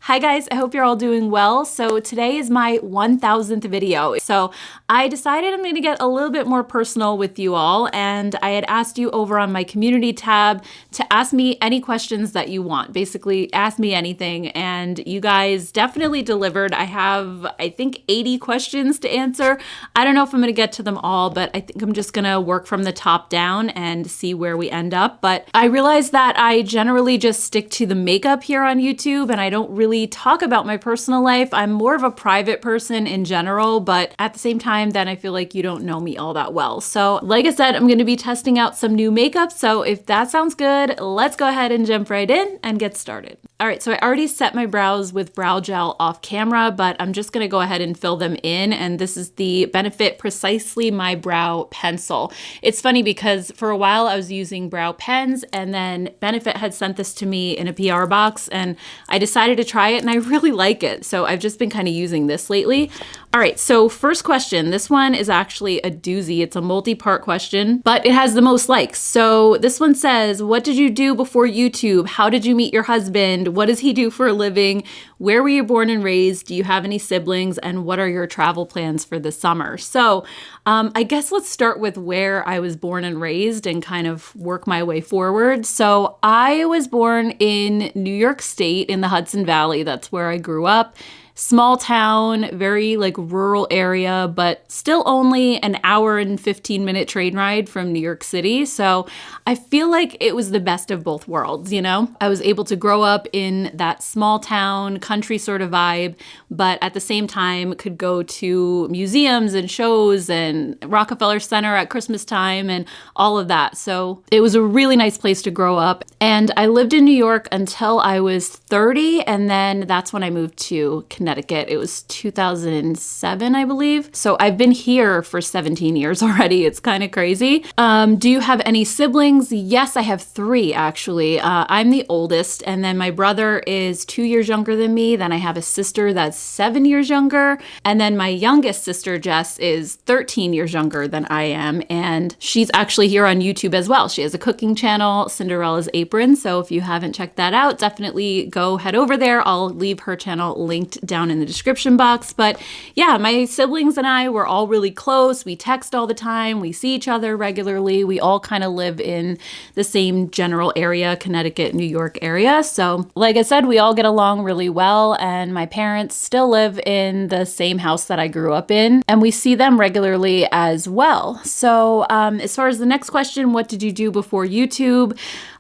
Hi guys, I hope you're all doing well. So today is my 1000th video. So I decided I'm gonna get a little bit more personal with you all, and I had asked you over on my community tab to ask me any questions that you want. Basically, ask me anything, and you guys definitely delivered. I have, I think, 80 questions to answer. I don't know if I'm gonna get to them all, but I think I'm just gonna work from the top down and see where we end up. But I realized that I generally just stick to the makeup here on YouTube, and I don't really talk about my personal life. I'm more of a private person in general, but at the same time, then I feel like you don't know me all that well. So like I said, I'm going to be testing out some new makeup. So if that sounds good, let's go ahead and jump right in and get started. All right, so I already set my brows with brow gel off camera, but I'm just gonna go ahead and fill them in. And this is the Benefit Precisely My Brow Pencil. It's funny because for a while I was using brow pens, and then Benefit had sent this to me in a PR box, and I decided to try it and I really like it. So I've just been kind of using this lately. All right, so first question. This one is actually a doozy. It's a multi-part question, but it has the most likes. So this one says, what did you do before YouTube? How did you meet your husband? What does he do for a living? Where were you born and raised? Do you have any siblings? And what are your travel plans for the summer? So I guess let's start with where I was born and raised and kind of work my way forward. So I was born in New York State in the Hudson Valley. That's where I grew up. Small town, very like rural area, but still only an hour and 15-minute train ride from New York City. So I feel like it was the best of both worlds, you know? I was able to grow up in that small town, country sort of vibe, but at the same time could go to museums and shows and Rockefeller Center at Christmas time and all of that. So it was a really nice place to grow up. And I lived in New York until I was 30, and then that's when I moved to Connecticut. It was 2007, I believe. So I've been here for 17 years already. It's kind of crazy. Do you have any siblings? Yes, I have 3 actually. I'm the oldest, and then my brother is 2 years younger than me. Then I have a sister that's 7 years younger. And then my youngest sister, Jess, is 13 years younger than I am. And she's actually here on YouTube as well. She has a cooking channel, Cinderella's Apron. So if you haven't checked that out, definitely go head over there. I'll leave her channel linked down in the description box. But yeah, my siblings and I were all really close. We text all the time. We see each other regularly. We all kind of live in the same general area, Connecticut, New York area. So like I said, we all get along really well. And my parents still live in the same house that I grew up in, and we see them regularly as well. So as far as the next question, what did you do before YouTube?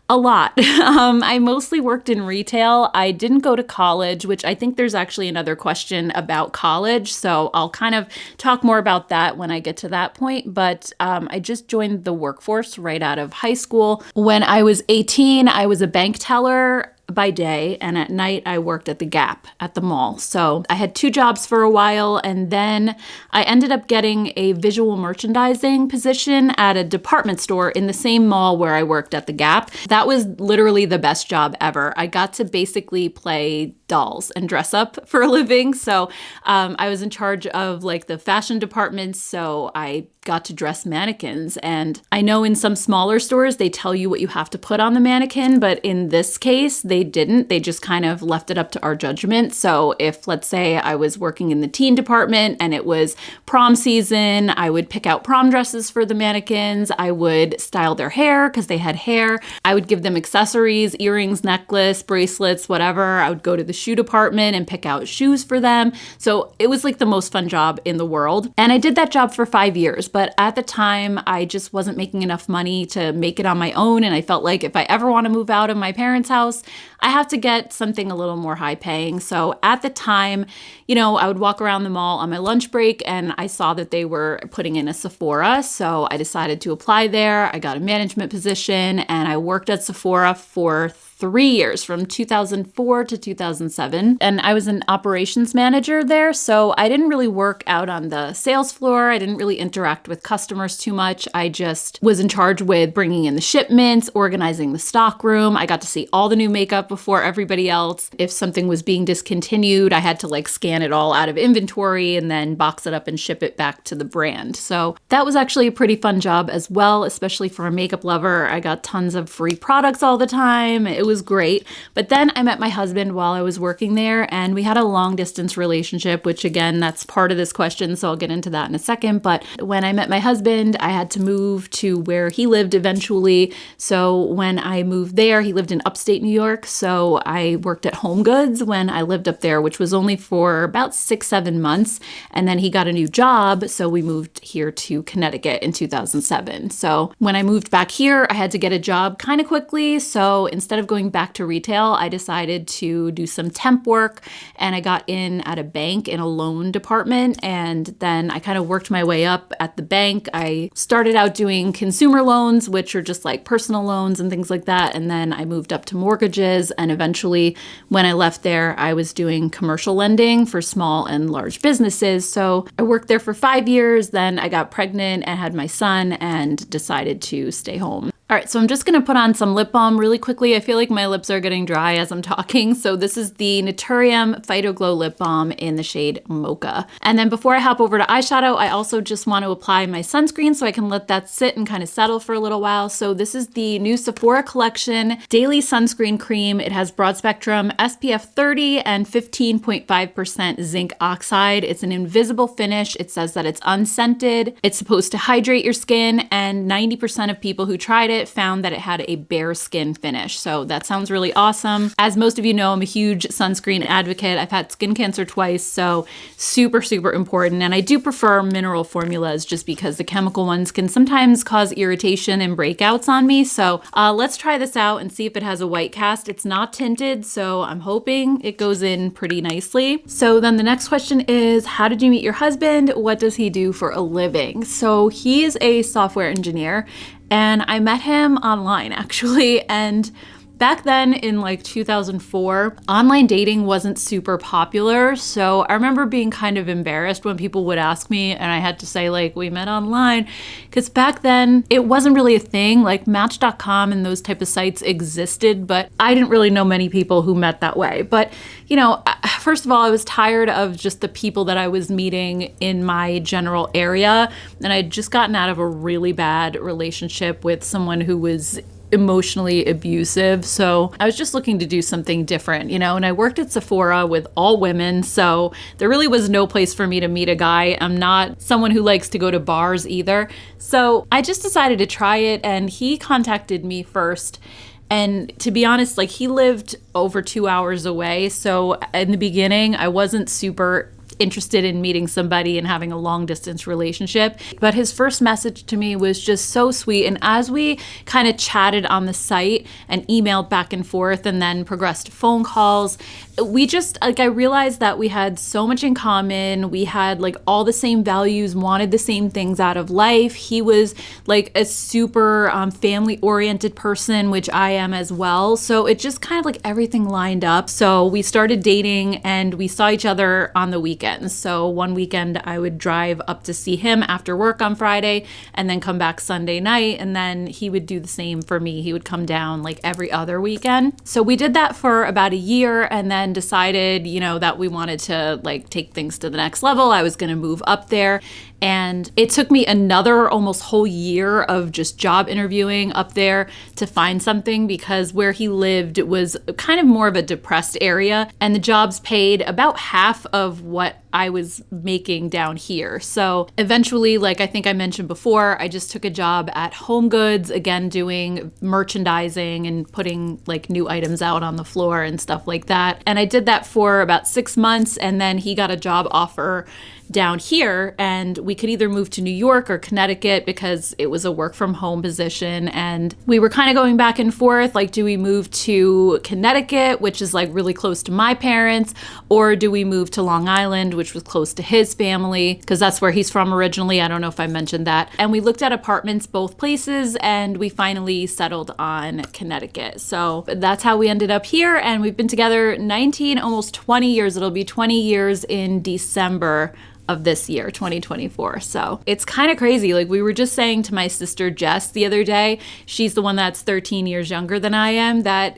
A lot. I mostly worked in retail. I didn't go to college, which I think there's actually another question about college. So I'll kind of talk more about that when I get to that point. But I just joined the workforce right out of high school. When I was 18, I was a bank teller by day, and at night I worked at the Gap at the mall. So I had 2 jobs for a while, and then I ended up getting a visual merchandising position at a department store in the same mall where I worked at the Gap. That was literally the best job ever. I got to basically play dolls and dress up for a living. So I was in charge of like the fashion departments. So I got to dress mannequins. And I know in some smaller stores, they tell you what you have to put on the mannequin, but in this case, they didn't. They just kind of left it up to our judgment. So if, let's say, I was working in the teen department and it was prom season, I would pick out prom dresses for the mannequins. I would style their hair because they had hair. I would give them accessories, earrings, necklace, bracelets, whatever. I would go to the shoe department and pick out shoes for them. So it was like the most fun job in the world. And I did that job for 5 years. But at the time, I just wasn't making enough money to make it on my own. And I felt like if I ever want to move out of my parents' house, I have to get something a little more high paying. So at the time, you know, I would walk around the mall on my lunch break, and I saw that they were putting in a Sephora. So I decided to apply there. I got a management position, and I worked at Sephora for 3 years, from 2004 to 2007. And I was an operations manager there, so I didn't really work out on the sales floor. I didn't really interact with customers too much. I just was in charge with bringing in the shipments, organizing the stock room. I got to see all the new makeup before everybody else. If something was being discontinued, I had to like scan it all out of inventory and then box it up and ship it back to the brand. So that was actually a pretty fun job as well, especially for a makeup lover. I got tons of free products all the time. It it was great. But then I met my husband while I was working there, and we had a long distance relationship, which again, that's part of this question, so I'll get into that in a second. But when I met my husband, I had to move to where he lived eventually. So when I moved there, he lived in upstate New York. So I worked at Home Goods when I lived up there, which was only for about 6-7 months. And then he got a new job. So we moved here to Connecticut in 2007. So when I moved back here, I had to get a job kind of quickly. So instead of going back to retail, I decided to do some temp work, and I got in at a bank in a loan department. And then I kind of worked my way up at the bank. I started out doing consumer loans, which are just like personal loans and things like that. And then I moved up to mortgages. And eventually, when I left there, I was doing commercial lending for small and large businesses. So I worked there for 5 years. Then I got pregnant and had my son and decided to stay home. All right, so I'm just gonna put on some lip balm really quickly. I feel like my lips are getting dry as I'm talking. So this is the Naturium Phyto Glow Lip Balm in the shade Mocha. And then before I hop over to eyeshadow, I also just want to apply my sunscreen so I can let that sit and kind of settle for a little while. So this is the new Sephora Collection Daily Sunscreen Cream. It has broad spectrum SPF 30 and 15.5% zinc oxide. It's an invisible finish. It says that it's unscented. It's supposed to hydrate your skin, and 90% of people who tried it found that it had a bare skin finish. So that sounds really awesome. As most of you know, I'm a huge sunscreen advocate. I've had skin cancer twice, so super, super important. And I do prefer mineral formulas just because the chemical ones can sometimes cause irritation and breakouts on me. So let's try this out and see if it has a white cast. It's not tinted, so I'm hoping it goes in pretty nicely. So then the next question is, how did you meet your husband? What does he do for a living? So he is a software engineer, and I met him online actually. And back then in like 2004, online dating wasn't super popular. So I remember being kind of embarrassed when people would ask me and I had to say like, we met online. Because back then it wasn't really a thing. Like Match.com and those type of sites existed, but I didn't really know many people who met that way. But you know, first of all, I was tired of just the people that I was meeting in my general area. And I had just gotten out of a really bad relationship with someone who was emotionally abusive. So I was just looking to do something different, you know, and I worked at Sephora with all women. So there really was no place for me to meet a guy. I'm not someone who likes to go to bars either. So I just decided to try it, and he contacted me first. And to be honest, like he lived over 2 hours away. So in the beginning, I wasn't super interested in meeting somebody and having a long distance relationship. But his first message to me was just so sweet. And as we kind of chatted on the site and emailed back and forth and then progressed to phone calls, we just, like, I realized that we had so much in common. We had like all the same values, wanted the same things out of life. He was like a super family oriented person, which I am as well. So it just kind of like everything lined up. So we started dating and we saw each other on the weekend. So one weekend I would drive up to see him after work on Friday and then come back Sunday night. And then he would do the same for me. He would come down like every other weekend. So we did that for about a year and then decided, you know, that we wanted to like take things to the next level. I was going to move up there. And it took me another almost whole year of just job interviewing up there to find something, because where he lived was kind of more of a depressed area and the jobs paid about half of what I was making down here. So eventually, like I think I mentioned before, I just took a job at Home Goods, again, doing merchandising and putting like new items out on the floor and stuff like that. And I did that for about 6 months, and then he got a job offer down here, and we could either move to New York or Connecticut because it was a work from home position. And we were kind of going back and forth, like, do we move to Connecticut, which is like really close to my parents, or do we move to Long Island, which was close to his family, because that's where he's from originally. I don't know if I mentioned that. And we looked at apartments both places, and we finally settled on Connecticut. So that's how we ended up here, and we've been together 19, almost 20 years. It'll be 20 years in December of this year, 2024. So it's kind of crazy. Like, we were just saying to my sister Jess the other day, she's the one that's 13 years younger than I am, that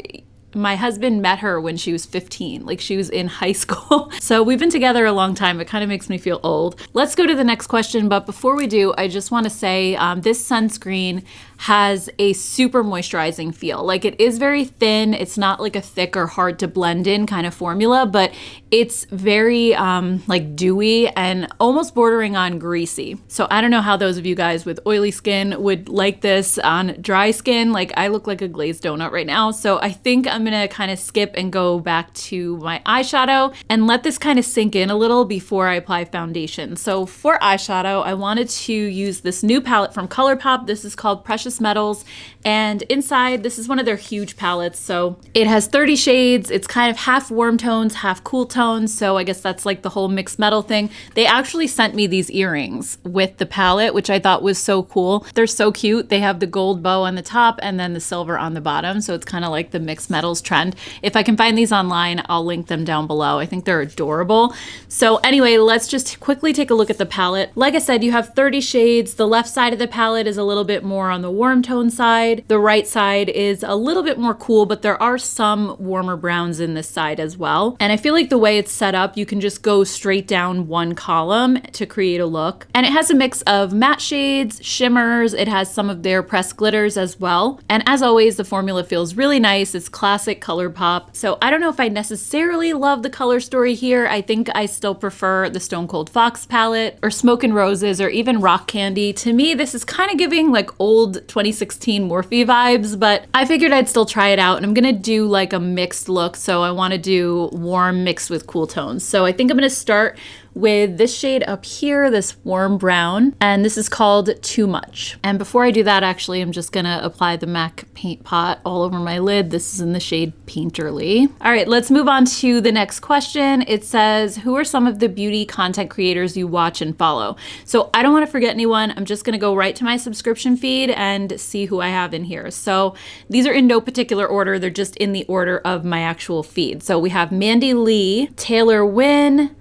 my husband met her when she was 15, like she was in high school. So we've been together a long time. It kind of makes me feel old. Let's go to the next question. But before we do, I just want to say this sunscreen has a super moisturizing feel. Like it is very thin. It's not like a thick or hard to blend in kind of formula, but it's very like dewy and almost bordering on greasy. So I don't know how those of you guys with oily skin would like this on dry skin. Like I look like a glazed donut right now. So I think I'm gonna kind of skip and go back to my eyeshadow and let this kind of sink in a little before I apply foundation. So for eyeshadow, I wanted to use this new palette from ColourPop. This is called Precious Metals. And inside, this is one of their huge palettes. So it has 30 shades. It's kind of half warm tones, half cool tones. So I guess that's like the whole mixed metal thing. They actually sent me these earrings with the palette, which I thought was so cool. They're so cute. They have the gold bow on the top and then the silver on the bottom. So it's kind of like the mixed metals trend. If I can find these online, I'll link them down below. I think they're adorable. So anyway, let's just quickly take a look at the palette. Like I said, you have 30 shades. The left side of the palette is a little bit more on the warm tone side. The right side is a little bit more cool, but there are some warmer browns in this side as well. And I feel like the way it's set up, you can just go straight down one column to create a look. And it has a mix of matte shades, shimmers. It has some of their pressed glitters as well. And as always, the formula feels really nice. It's classic ColourPop. So I don't know if I necessarily love the color story here. I think I still prefer the Stone Cold Fox palette or Smoke and Roses or even Rock Candy. To me, this is kind of giving like old 2016 Morphe vibes, but I figured I'd still try it out, and I'm gonna do like a mixed look. So I wanna do warm mixed with cool tones. So I think I'm gonna start with this shade up here, this warm brown, and this is called Too Much. And before I do that, actually, I'm just gonna apply the MAC paint pot all over my lid. This is in the shade Painterly. All right, let's move on to the next question. It says, who are some of the beauty content creators you watch and follow? So I don't wanna forget anyone. I'm just gonna go right to my subscription feed and see who I have in here. So these are in no particular order. They're just in the order of my actual feed. So we have Mandy Lee, Taylor Wynn,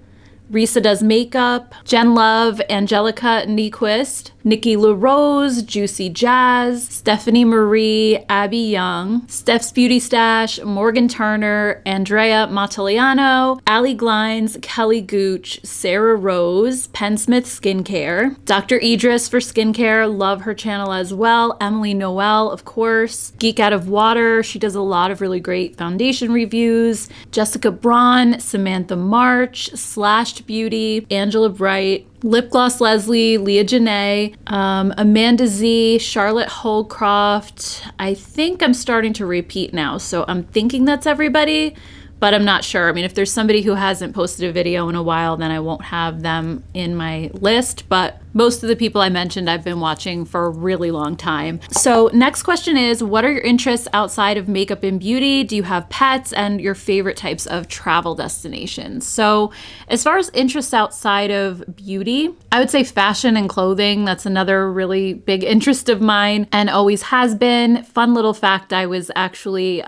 Risa Does Makeup, Jen Love, Angelica Nyquist, Nikki LaRose, Juicy Jazz, Stephanie Marie, Abby Young, Steph's Beauty Stash, Morgan Turner, Andrea Montaliano, Allie Glines, Kelly Gooch, Sarah Rose, Pensmith Skincare, Dr. Idris for skincare, love her channel as well, Emily Noel, of course, Geek Out of Water, she does a lot of really great foundation reviews, Jessica Braun, Samantha March, Slashed Beauty, Angela Bright, Lip Gloss Leslie, Leah Janae, Amanda Z, Charlotte Holcroft. I think I'm starting to repeat now, so I'm thinking that's everybody, but I'm not sure. I mean, if there's somebody who hasn't posted a video in a while, then I won't have them in my list, but most of the people I mentioned I've been watching for a really long time. So next question is, what are your interests outside of makeup and beauty? Do you have pets, and your favorite types of travel destinations? So as far as interests outside of beauty, I would say fashion and clothing. That's another really big interest of mine and always has been. Fun little fact, I was actually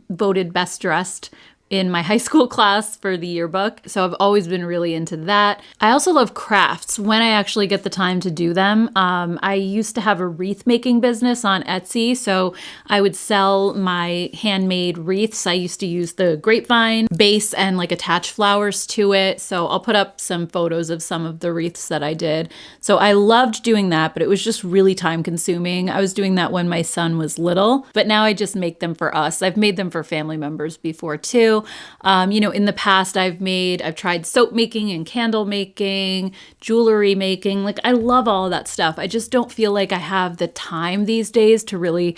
voted best dressed in my high school class for the yearbook. So I've always been really into that. I also love crafts when I actually get the time to do them. I used to have a wreath making business on Etsy. So I would sell my handmade wreaths. I used to use the grapevine base and like attach flowers to it. So I'll put up some photos of some of the wreaths that I did. So I loved doing that, but it was just really time consuming. I was doing that when my son was little, but now I just make them for us. I've made them for family members before too. You know, in the past, I've tried soap making and candle making, jewelry making. Like, I love all of that stuff. I just don't feel like I have the time these days to really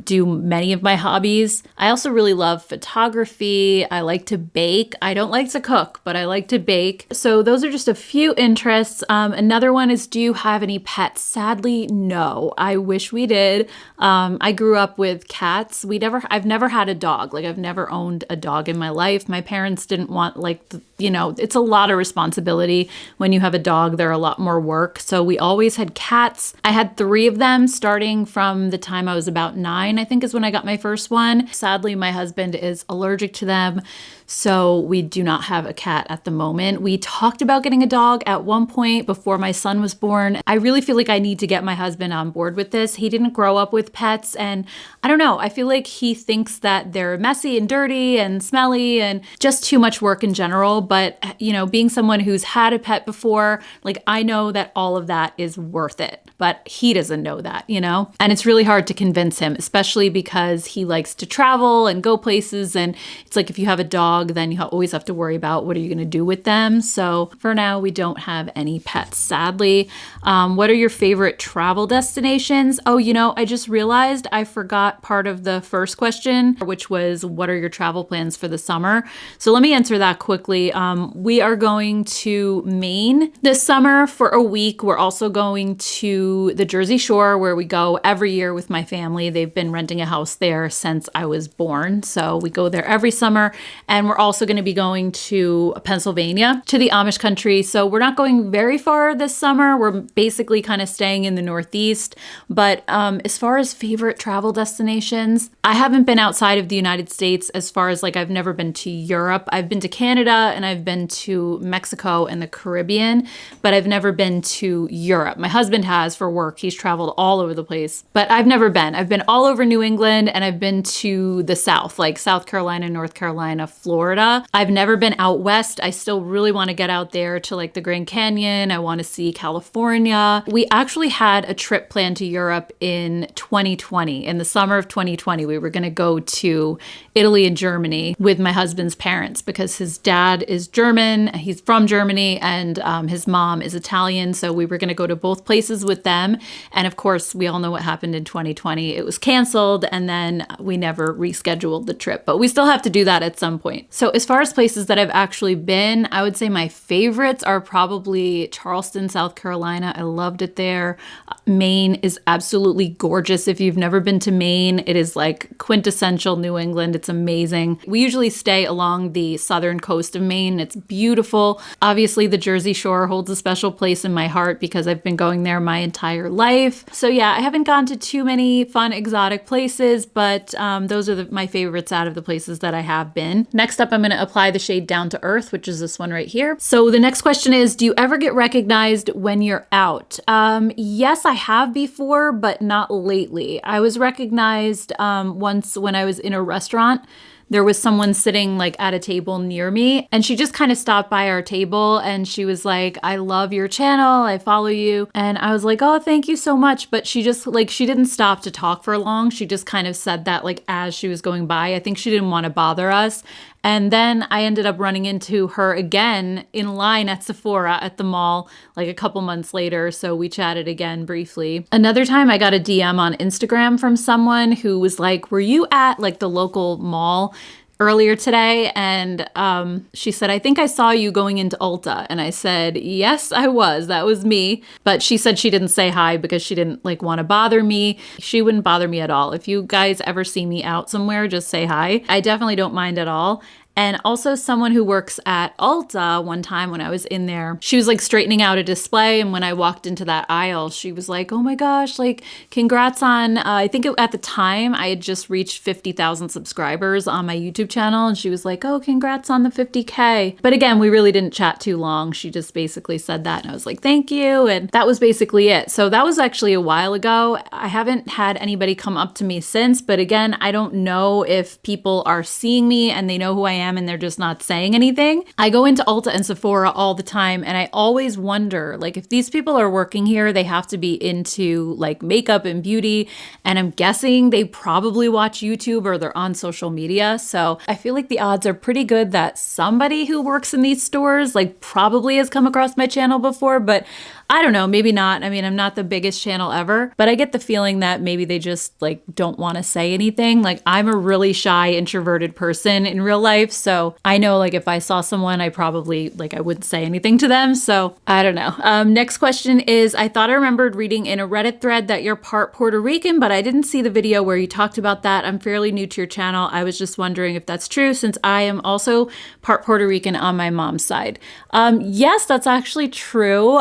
do many of my hobbies. I also really love photography. I like to bake. I don't like to cook, but I like to bake. So those are just a few interests. Another one is, do you have any pets? Sadly, no. I wish we did. I grew up with cats. I've never had a dog. Like, I've never owned a dog in my life. My parents didn't want, it's a lot of responsibility. When you have a dog, they're a lot more work. So we always had cats. I had 3 of them starting from the time I was about 9, I think is when I got my first one. Sadly, my husband is allergic to them, so we do not have a cat at the moment. We talked about getting a dog at one point before my son was born. I really feel like I need to get my husband on board with this. He didn't grow up with pets, and I don't know, I feel like he thinks that they're messy and dirty and smelly and just too much work in general. but you know, being someone who's had a pet before, like I know that all of that is worth it. But he doesn't know that, you know? And it's really hard to convince him, especially because he likes to travel and go places. And it's like if you have a dog, then you always have to worry about what are you going to do with them. So for now, we don't have any pets, sadly. What are your favorite travel destinations? Oh, you know, I just realized I forgot part of the first question, which was what are your travel plans for the summer? So let me answer that quickly. We are going to Maine this summer for a week. We're also going to the Jersey Shore, where we go every year with my family. They've been renting a house there since I was born. So we go there every summer. And we're also going to be going to Pennsylvania, to the Amish country. So we're not going very far this summer. We're basically kind of staying in the Northeast. But as far as favorite travel destinations, I haven't been outside of the United States as far as like I've never been to Europe. I've been to Canada and I've been to Mexico and the Caribbean, but I've never been to Europe. My husband has for work. He's traveled all over the place, but I've never been. I've been all over New England and I've been to the South, like South Carolina, North Carolina, Florida. I've never been out west. I still really want to get out there to like the Grand Canyon. I want to see California. We actually had a trip planned to Europe in 2020. In the summer of 2020, we were going to go to Italy and Germany with my husband's parents because his dad is German. He's from Germany and his mom is Italian. So we were going to go to both places with them. And of course, we all know what happened in 2020. It was canceled and then we never rescheduled the trip, but we still have to do that at some point. So as far as places that I've actually been, I would say my favorites are probably Charleston, South Carolina. I loved it there. Maine is absolutely gorgeous. If you've never been to Maine, it is like quintessential New England. It's amazing. We usually stay along the southern coast of Maine. It's beautiful. Obviously, the Jersey Shore holds a special place in my heart because I've been going there my entire life. So yeah, I haven't gone to too many fun exotic places, but those are my favorites out of the places that I have been. Next up, I'm going to apply the shade Down to Earth, which is this one right here. So the next question is, do you ever get recognized when you're out? Yes, I have before, but not lately. I was recognized once when I was in a restaurant. There was someone sitting like at a table near me and she just kind of stopped by our table and she was like, I love your channel. I follow you. And I was like, oh, thank you so much. But she just like, she didn't stop to talk for long. She just kind of said that like as she was going by. I think she didn't want to bother us. And then I ended up running into her again in line at Sephora at the mall like a couple months later. So we chatted again briefly. Another time I got a DM on Instagram from someone who was like, were you at like the local mall earlier today? And she said, I think I saw you going into Ulta. And I said, yes, I was. That was me. But she said she didn't say hi because she didn't like want to bother me. She wouldn't bother me at all. If you guys ever see me out somewhere, just say hi. I definitely don't mind at all. And also someone who works at Ulta, one time when I was in there, she was like straightening out a display. And when I walked into that aisle, she was like, oh my gosh, like congrats on, I think at the time I had just reached 50,000 subscribers on my YouTube channel. And she was like, oh, congrats on the 50K. But again, we really didn't chat too long. She just basically said that. And I was like, thank you. And that was basically it. So that was actually a while ago. I haven't had anybody come up to me since. But again, I don't know if people are seeing me and they know who I am and they're just not saying anything. I go into Ulta and Sephora all the time and I always wonder, like, if these people are working here, they have to be into like makeup and beauty, and I'm guessing they probably watch YouTube or they're on social media. So I feel like the odds are pretty good that somebody who works in these stores like probably has come across my channel before, but I don't know, maybe not. I mean, I'm not the biggest channel ever, but I get the feeling that maybe they just like don't want to say anything. Like, I'm a really shy, introverted person in real life. So I know like if I saw someone, I probably like, I wouldn't say anything to them. So I don't know. Next question is, I thought I remembered reading in a Reddit thread that you're part Puerto Rican, but I didn't see the video where you talked about that. I'm fairly new to your channel. I was just wondering if that's true since I am also part Puerto Rican on my mom's side. Yes, that's actually true.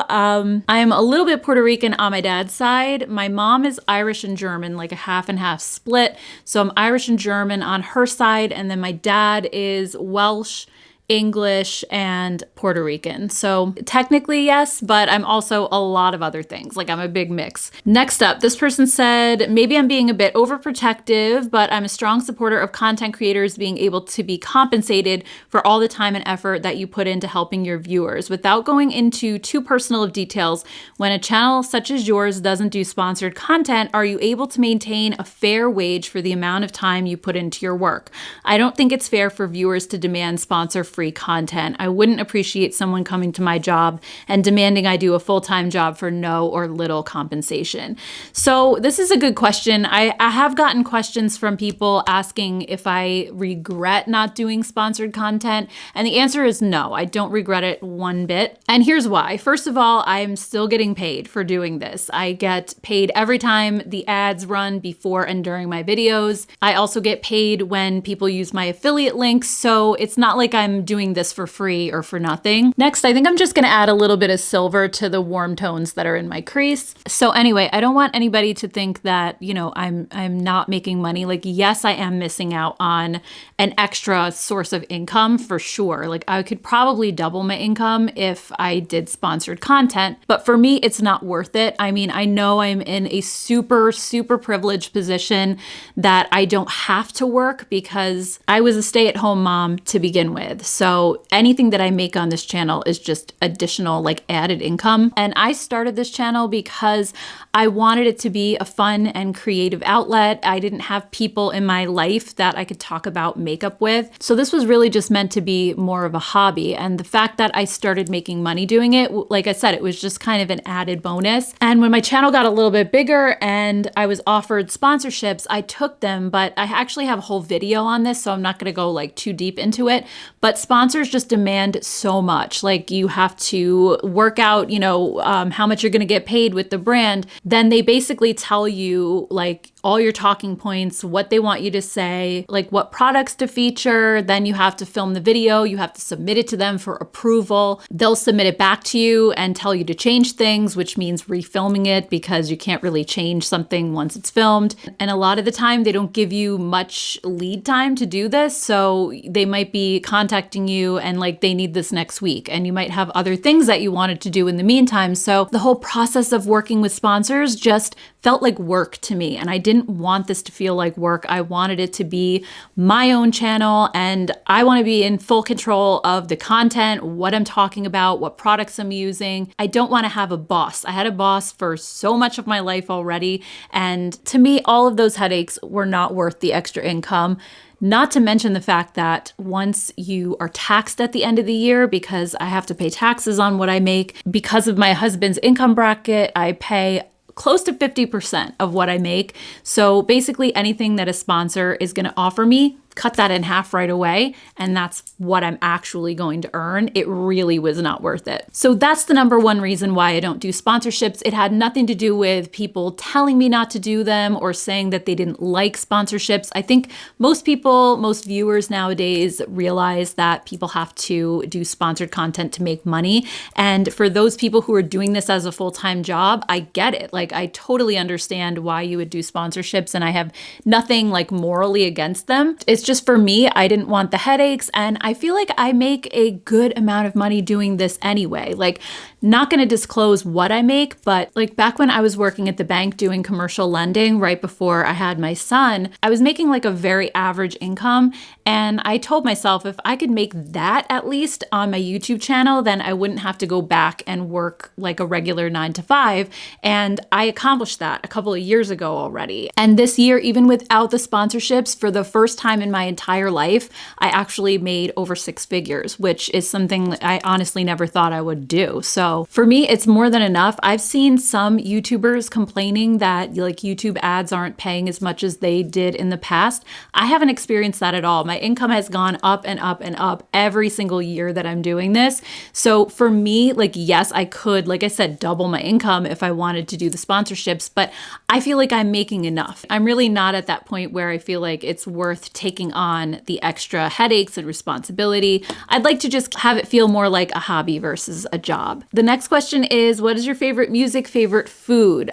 I am a little bit Puerto Rican on my dad's side. My mom is Irish and German, like a half and half split. So I'm Irish and German on her side. And then my dad is Welsh English, and Puerto Rican. So technically yes, but I'm also a lot of other things. Like I'm a big mix. Next up, this person said, maybe I'm being a bit overprotective, but I'm a strong supporter of content creators being able to be compensated for all the time and effort that you put into helping your viewers. Without going into too personal of details, when a channel such as yours doesn't do sponsored content, are you able to maintain a fair wage for the amount of time you put into your work? I don't think it's fair for viewers to demand sponsor-free content. I wouldn't appreciate someone coming to my job and demanding I do a full-time job for no or little compensation. So this is a good question. I have gotten questions from people asking if I regret not doing sponsored content, and the answer is no, I don't regret it one bit. And here's why. First of all, I'm still getting paid for doing this. I get paid every time the ads run before and during my videos. I also get paid when people use my affiliate links, so it's not like I'm doing this for free or for nothing. Next, I think I'm just gonna add a little bit of silver to the warm tones that are in my crease. So anyway, I don't want anybody to think that, you know, I'm not making money. Like, yes, I am missing out on an extra source of income for sure. Like I could probably double my income if I did sponsored content, but for me, it's not worth it. I mean, I know I'm in a super, super privileged position that I don't have to work because I was a stay-at-home mom to begin with. So anything that I make on this channel is just additional, like added income. And I started this channel because I wanted it to be a fun and creative outlet. I didn't have people in my life that I could talk about makeup with. So this was really just meant to be more of a hobby. And the fact that I started making money doing it, like I said, it was just kind of an added bonus. And when my channel got a little bit bigger and I was offered sponsorships, I took them, but I actually have a whole video on this, so I'm not gonna go like too deep into it. But sponsors just demand so much. Like you have to work out, you know, how much you're gonna get paid with the brand. Then they basically tell you like all your talking points, what they want you to say, like what products to feature. Then you have to film the video, you have to submit it to them for approval. They'll submit it back to you and tell you to change things, which means refilming it because you can't really change something once it's filmed. And a lot of the time they don't give you much lead time to do this. So they might be contacting you and like they need this next week, and you might have other things that you wanted to do in the meantime. So the whole process of working with sponsors just felt like work to me, and I didn't want this to feel like work. I wanted it to be my own channel, and I want to be in full control of the content, what I'm talking about, what products I'm using. I don't want to have a boss. I had a boss for so much of my life already, and to me, all of those headaches were not worth the extra income. Not to mention the fact that once you are taxed at the end of the year, because I have to pay taxes on what I make, because of my husband's income bracket, I pay close to 50% of what I make. So basically anything that a sponsor is going to offer me, cut that in half right away, and that's what I'm actually going to earn. It really was not worth it. So that's the number one reason why I don't do sponsorships. It had nothing to do with people telling me not to do them or saying that they didn't like sponsorships. I think most people, most viewers nowadays realize that people have to do sponsored content to make money. And for those people who are doing this as a full-time job, I get it. Like I totally understand why you would do sponsorships, and I have nothing like morally against them. It's just for me, I didn't want the headaches, and I feel like I make a good amount of money doing this anyway. Like, not gonna disclose what I make, but like back when I was working at the bank doing commercial lending right before I had my son, I was making like a very average income, and I told myself if I could make that at least on my YouTube channel, then I wouldn't have to go back and work like a regular 9 to 5, and I accomplished that a couple of years ago already. And this year, even without the sponsorships, for the first time in my entire life, I actually made over 6 figures, which is something that I honestly never thought I would do. So for me, it's more than enough. I've seen some YouTubers complaining that like YouTube ads aren't paying as much as they did in the past. I haven't experienced that at all. My income has gone up and up and up every single year that I'm doing this. So for me, like, yes, I could, like I said, double my income if I wanted to do the sponsorships, but I feel like I'm making enough. I'm really not at that point where I feel like it's worth taking on the extra headaches and responsibility. I'd like to just have it feel more like a hobby versus a job. The next question is, what is your favorite music, favorite food?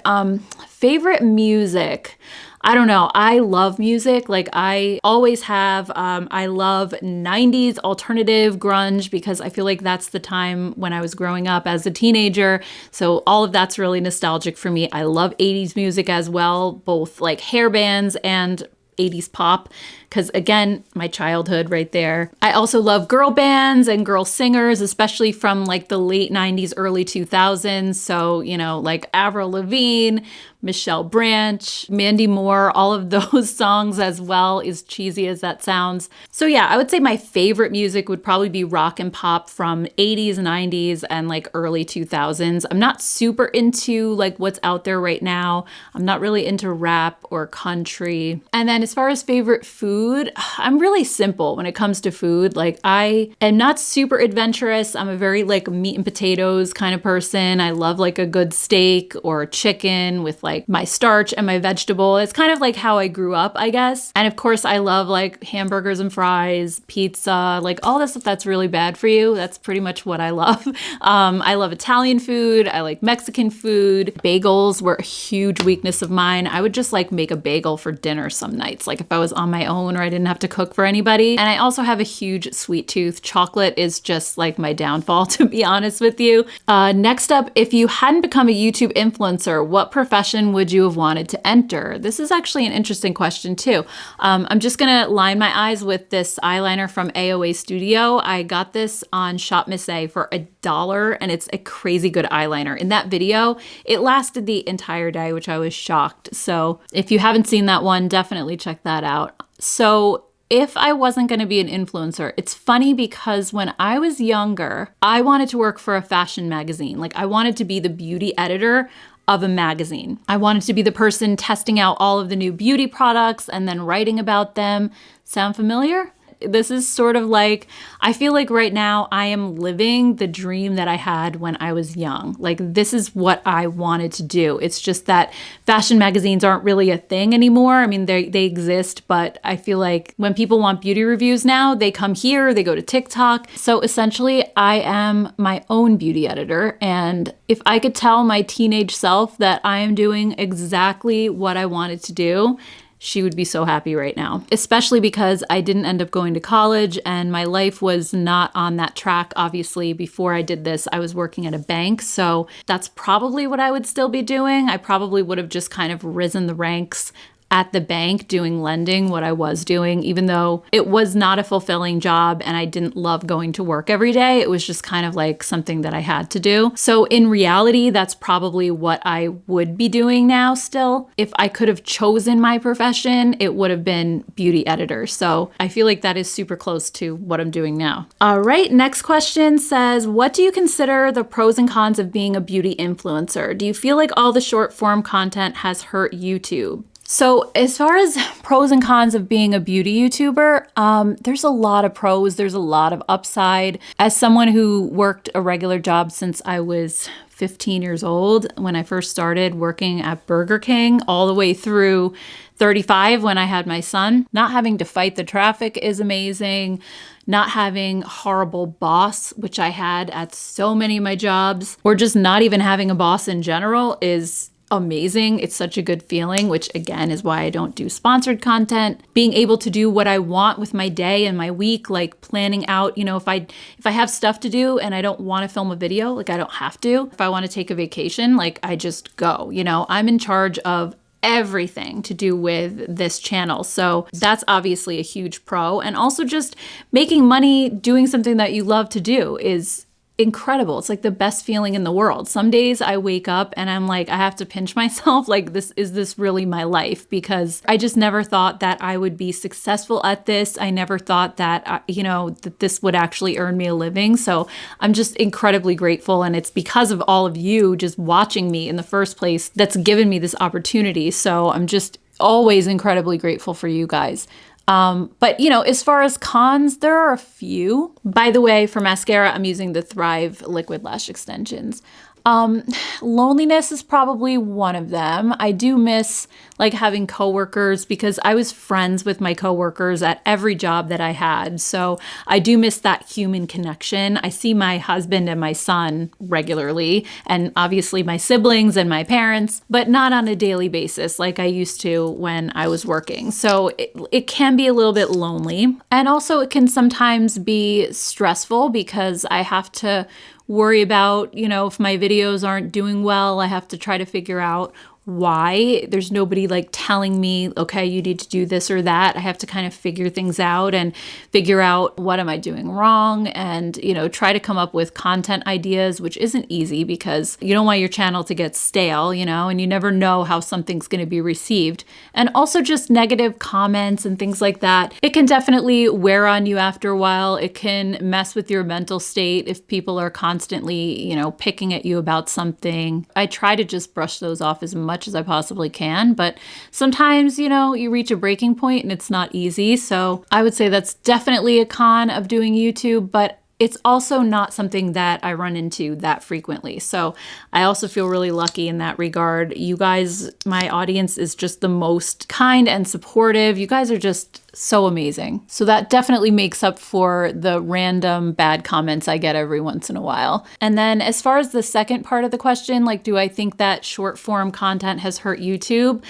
Favorite music? I don't know. I love music. Like I always have. I love 90s alternative grunge because I feel like that's the time when I was growing up as a teenager. So all of that's really nostalgic for me. I love 80s music as well, both like hair bands and 80s pop, because again, my childhood right there. I also love girl bands and girl singers, especially from like the late 90s, early 2000s. So, you know, like Avril Lavigne, Michelle Branch, Mandy Moore, all of those songs as well, as cheesy as that sounds. So yeah, I would say my favorite music would probably be rock and pop from 80s, 90s, and like early 2000s. I'm not super into like what's out there right now. I'm not really into rap or country. And then as far as favorite food, I'm really simple when it comes to food. Like I am not super adventurous. I'm a very like meat and potatoes kind of person. I love like a good steak or chicken with like my starch and my vegetable. It's kind of like how I grew up, I guess. And of course, I love like hamburgers and fries, pizza, like all the stuff that's really bad for you. That's pretty much what I love. I love Italian food. I like Mexican food. Bagels were a huge weakness of mine. I would just like make a bagel for dinner some nights, like if I was on my own or I didn't have to cook for anybody. And I also have a huge sweet tooth. Chocolate is just like my downfall, to be honest with you. Next up, if you hadn't become a YouTube influencer, what profession would you have wanted to enter? This is actually an interesting question too. I'm just gonna line my eyes with this eyeliner from AOA Studio. I got this on Shop Miss A for $1 and it's a crazy good eyeliner. In that video, it lasted the entire day, which I was shocked. So if you haven't seen that one, definitely check that out. So if I wasn't going to be an influencer, it's funny because when I was younger, I wanted to work for a fashion magazine. Like I wanted to be the beauty editor of a magazine. I wanted to be the person testing out all of the new beauty products and then writing about them. Sound familiar? This is sort of like, I feel like right now I am living the dream that I had when I was young. Like this is what I wanted to do. It's just that fashion magazines aren't really a thing anymore. I mean, they exist, but I feel like when people want beauty reviews now, they come here, they go to TikTok. So essentially I am my own beauty editor. And if I could tell my teenage self that I am doing exactly what I wanted to do, she would be so happy right now, especially because I didn't end up going to college and my life was not on that track. Obviously, before I did this, I was working at a bank. So that's probably what I would still be doing. I probably would have just kind of risen the ranks at the bank doing lending, what I was doing, even though it was not a fulfilling job and I didn't love going to work every day. It was just kind of like something that I had to do. So in reality, that's probably what I would be doing now still. If I could have chosen my profession, it would have been beauty editor. So I feel like that is super close to what I'm doing now. All right, next question says, what do you consider the pros and cons of being a beauty influencer? Do you feel like all the short form content has hurt YouTube? So as far as pros and cons of being a beauty YouTuber, there's a lot of pros, there's a lot of upside. As someone who worked a regular job since I was 15 years old, when I first started working at Burger King, all the way through 35 when I had my son, not having to fight the traffic is amazing. Not having a horrible boss, which I had at so many of my jobs, or just not even having a boss in general is amazing. It's such a good feeling, which again is why I don't do sponsored content. Being able to do what I want with my day and my week, like planning out, you know, if I have stuff to do and I don't want to film a video, like I don't have to. If I want to take a vacation, like I just go, you know, I'm in charge of everything to do with this channel. So that's obviously a huge pro. And also just making money doing something that you love to do is incredible. It's like the best feeling in the world. Some days I wake up and I'm like, I have to pinch myself. Like, is this really my life? Because I just never thought that I would be successful at this. I never thought that, that this would actually earn me a living. So I'm just incredibly grateful. And it's because of all of you just watching me in the first place that's given me this opportunity. So I'm just always incredibly grateful for you guys. But as far as cons, there are a few. By the way, for mascara, I'm using the Thrive Liquid Lash Extensions. Loneliness is probably one of them. I do miss like having coworkers because I was friends with my coworkers at every job that I had. So I do miss that human connection. I see my husband and my son regularly, and obviously my siblings and my parents, but not on a daily basis like I used to when I was working. So it can be a little bit lonely. And also it can sometimes be stressful because I have to worry about, you know, if my videos aren't doing well, I have to try to figure out why. There's nobody like telling me, okay, you need to do this or that. I have to kind of figure things out and figure out what am I doing wrong and, you know, try to come up with content ideas, which isn't easy because you don't want your channel to get stale, you know, and you never know how something's going to be received. And also just negative comments and things like that. It can definitely wear on you after a while. It can mess with your mental state if people are constantly, you know, picking at you about something. I try to just brush those off as much as I possibly can, but sometimes, you know, you reach a breaking point and it's not easy. So I would say that's definitely a con of doing YouTube, but it's also not something that I run into that frequently. So I also feel really lucky in that regard. You guys, my audience is just the most kind and supportive. You guys are just so amazing. So that definitely makes up for the random bad comments I get every once in a while. And then as far as the second part of the question, like, do I think that short form content has hurt YouTube?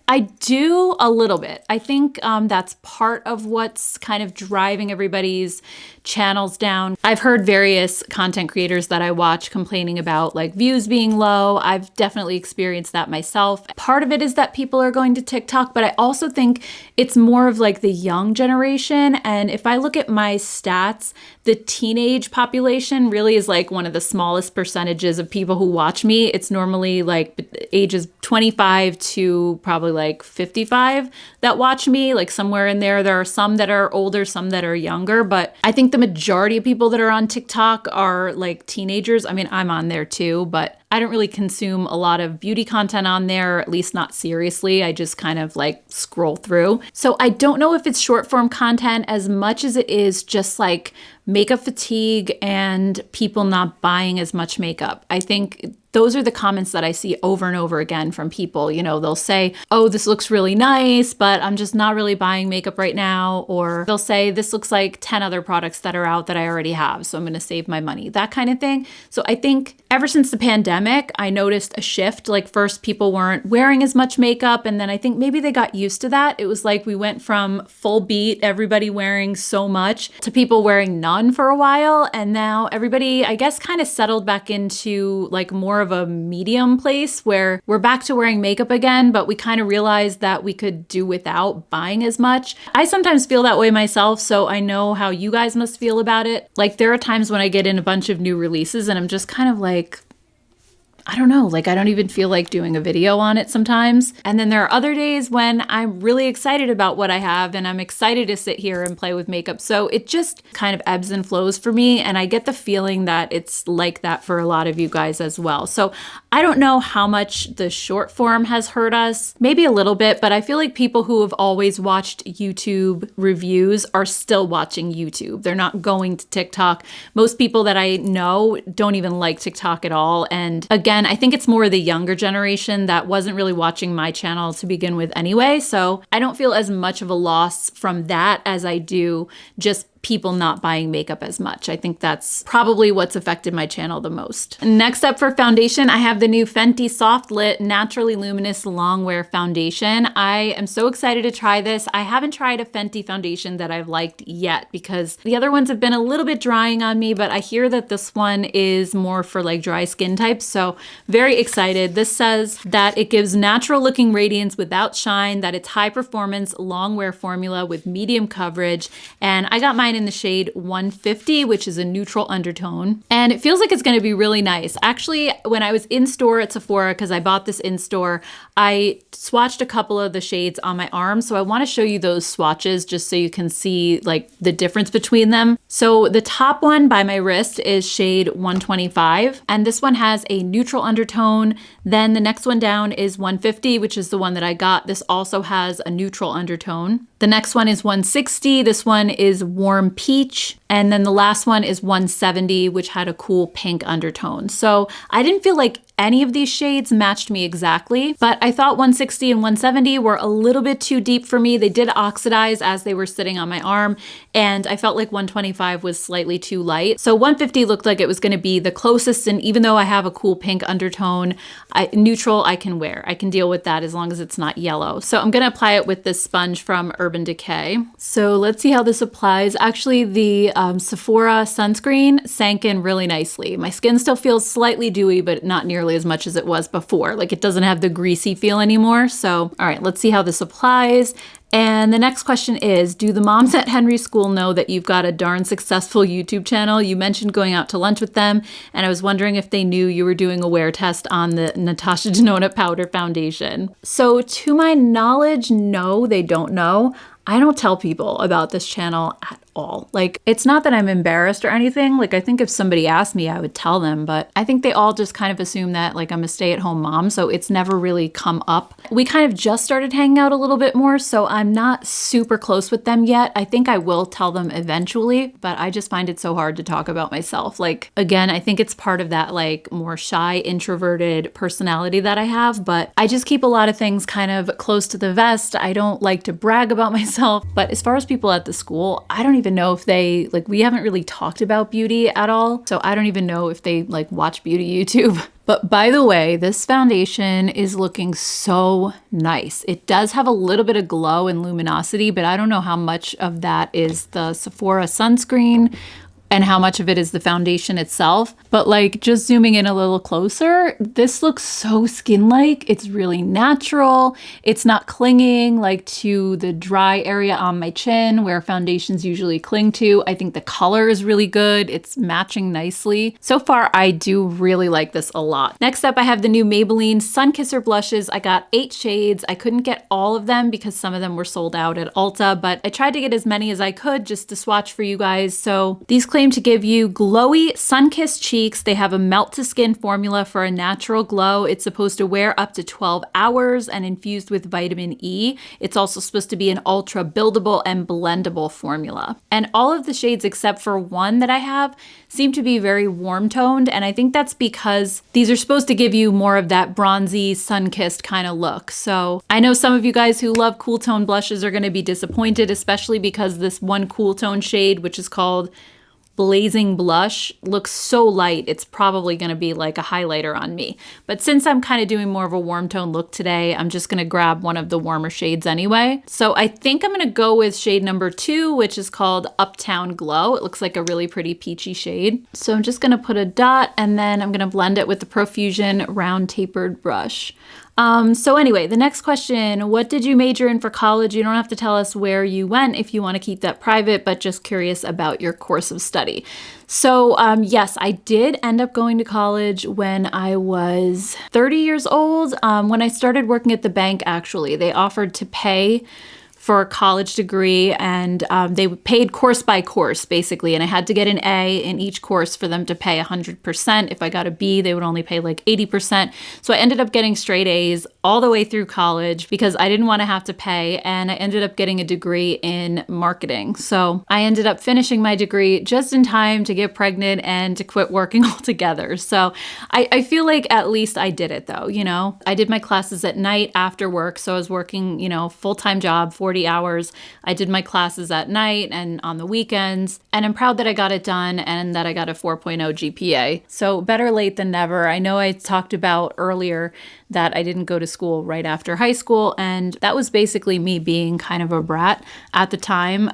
I do a little bit. I think that's part of what's kind of driving everybody's channels down. I've heard various content creators that I watch complaining about like views being low. I've definitely experienced that myself. Part of it is that people are going to TikTok, but I also think it's more of like the young generation. And if I look at my stats, the teenage population really is like one of the smallest percentages of people who watch me. It's normally like ages 25 to probably like 55 that watch me, like somewhere in there. There are some that are older, some that are younger, but I think the majority of people that are on TikTok are like teenagers. I mean, I'm on there too, but I don't really consume a lot of beauty content on there, at least not seriously. I just kind of like scroll through. So I don't know if it's short form content as much as it is just like makeup fatigue and people not buying as much makeup. I think those are the comments that I see over and over again from people. You know, they'll say, oh, this looks really nice, but I'm just not really buying makeup right now. Or they'll say, this looks like 10 other products that are out that I already have, so I'm going to save my money, that kind of thing. So I think ever since the pandemic, I noticed a shift. Like first people weren't wearing as much makeup. And then I think maybe they got used to that. It was like we went from full beat, everybody wearing so much, to people wearing none for a while. And now everybody, I guess, kind of settled back into like more of a medium place where we're back to wearing makeup again, but we kind of realized that we could do without buying as much. I sometimes feel that way myself, so I know how you guys must feel about it. Like there are times when I get in a bunch of new releases and I'm just kind of like, I don't know, like I don't even feel like doing a video on it sometimes. And then there are other days when I'm really excited about what I have and I'm excited to sit here and play with makeup. So it just kind of ebbs and flows for me. And I get the feeling that it's like that for a lot of you guys as well. So I don't know how much the short form has hurt us, maybe a little bit, but I feel like people who have always watched YouTube reviews are still watching YouTube. They're not going to TikTok. Most people that I know don't even like TikTok at all. And again, I think it's more the younger generation that wasn't really watching my channel to begin with anyway. So I don't feel as much of a loss from that as I do just people not buying makeup as much. I think that's probably what's affected my channel the most. Next up for foundation, I have the new Fenty Soft Lit Naturally Luminous Longwear Foundation. I am so excited to try this. I haven't tried a Fenty foundation that I've liked yet because the other ones have been a little bit drying on me, but I hear that this one is more for like dry skin types. So very excited. This says that it gives natural looking radiance without shine, that it's high performance longwear formula with medium coverage. And I got mine in the shade 150, which is a neutral undertone. And it feels like it's going to be really nice. Actually, when I was in store at Sephora, because I bought this in store, I swatched a couple of the shades on my arm. So I want to show you those swatches just so you can see like the difference between them. So the top one by my wrist is shade 125. And this one has a neutral undertone. Then the next one down is 150, which is the one that I got. This also has a neutral undertone. The next one is 160. This one is warm peach. And then the last one is 170, which had a cool pink undertone. So I didn't feel like any of these shades matched me exactly, but I thought 160 and 170 were a little bit too deep for me. They did oxidize as they were sitting on my arm, and I felt like 125 was slightly too light. So 150 looked like it was gonna be the closest, and even though I have a cool pink undertone, neutral I can wear. I can deal with that as long as it's not yellow. So I'm gonna apply it with this sponge from Urban Decay. So let's see how this applies. Actually, the Sephora sunscreen sank in really nicely. My skin still feels slightly dewy, but not nearly as much as it was before. Like, it doesn't have the greasy feel anymore. So, all right, let's see how this applies. And the next question is, do the moms at Henry's school know that you've got a darn successful YouTube channel? You mentioned going out to lunch with them, and I was wondering if they knew you were doing a wear test on the Natasha Denona Powder Foundation. So to my knowledge, no, they don't know. I don't tell people about this channel at all. Like, it's not that I'm embarrassed or anything. Like, I think if somebody asked me, I would tell them, but I think they all just kind of assume that like I'm a stay-at-home mom, so it's never really come up. We kind of just started hanging out a little bit more, so I'm not super close with them yet. I think I will tell them eventually, but I just find it so hard to talk about myself. Like, again, I think it's part of that like more shy, introverted personality that I have, but I just keep a lot of things kind of close to the vest. I don't like to brag about myself, but as far as people at the school, I don't even know if they, like, we haven't really talked about beauty at all, so I don't even know if they like watch beauty YouTube. But by the way, this foundation is looking so nice. It does have a little bit of glow and luminosity, but I don't know how much of that is the Sephora sunscreen and how much of it is the foundation itself. But like, just zooming in a little closer, this looks so skin-like. It's really natural. It's not clinging like to the dry area on my chin where foundations usually cling to. I think the color is really good. It's matching nicely. So far, I do really like this a lot. Next up, I have the new Maybelline Sun Kisser Blushes. I got 8 shades. I couldn't get all of them because some of them were sold out at Ulta, but I tried to get as many as I could just to swatch for you guys. So these claim to give you glowy, sun-kissed cheeks. They have a melt-to-skin formula for a natural glow. It's supposed to wear up to 12 hours and infused with vitamin E. It's also supposed to be an ultra buildable and blendable formula. And all of the shades except for one that I have seem to be very warm toned, and I think that's because these are supposed to give you more of that bronzy, sun-kissed kind of look. So I know some of you guys who love cool tone blushes are going to be disappointed, especially because this one cool tone shade, which is called Blazing Blush, looks so light, it's probably gonna be like a highlighter on me. But since I'm kind of doing more of a warm tone look today, I'm just gonna grab one of the warmer shades anyway. So I think I'm gonna go with shade number 2, which is called Uptown Glow. It looks like a really pretty peachy shade. So I'm just gonna put a dot and then I'm gonna blend it with the Profusion round tapered brush. So anyway, the next question, what did you major in for college? You don't have to tell us where you went if you want to keep that private, but just curious about your course of study. So yes, I did end up going to college when I was 30 years old. When I started working at the bank, actually, they offered to pay for a college degree, and they paid course by course, basically, and I had to get an A in each course for them to pay 100%. If I got a B, they would only pay like 80%. So I ended up getting straight A's all the way through college because I didn't want to have to pay, and I ended up getting a degree in marketing. So I ended up finishing my degree just in time to get pregnant and to quit working altogether. So I feel like at least I did it though, you know? I did my classes at night after work, so I was working, you know, full-time job, 40 hours. I did my classes at night and on the weekends, and I'm proud that I got it done and that I got a 4.0 GPA. So better late than never. I know I talked about earlier that I didn't go to school right after high school, and that was basically me being kind of a brat at the time.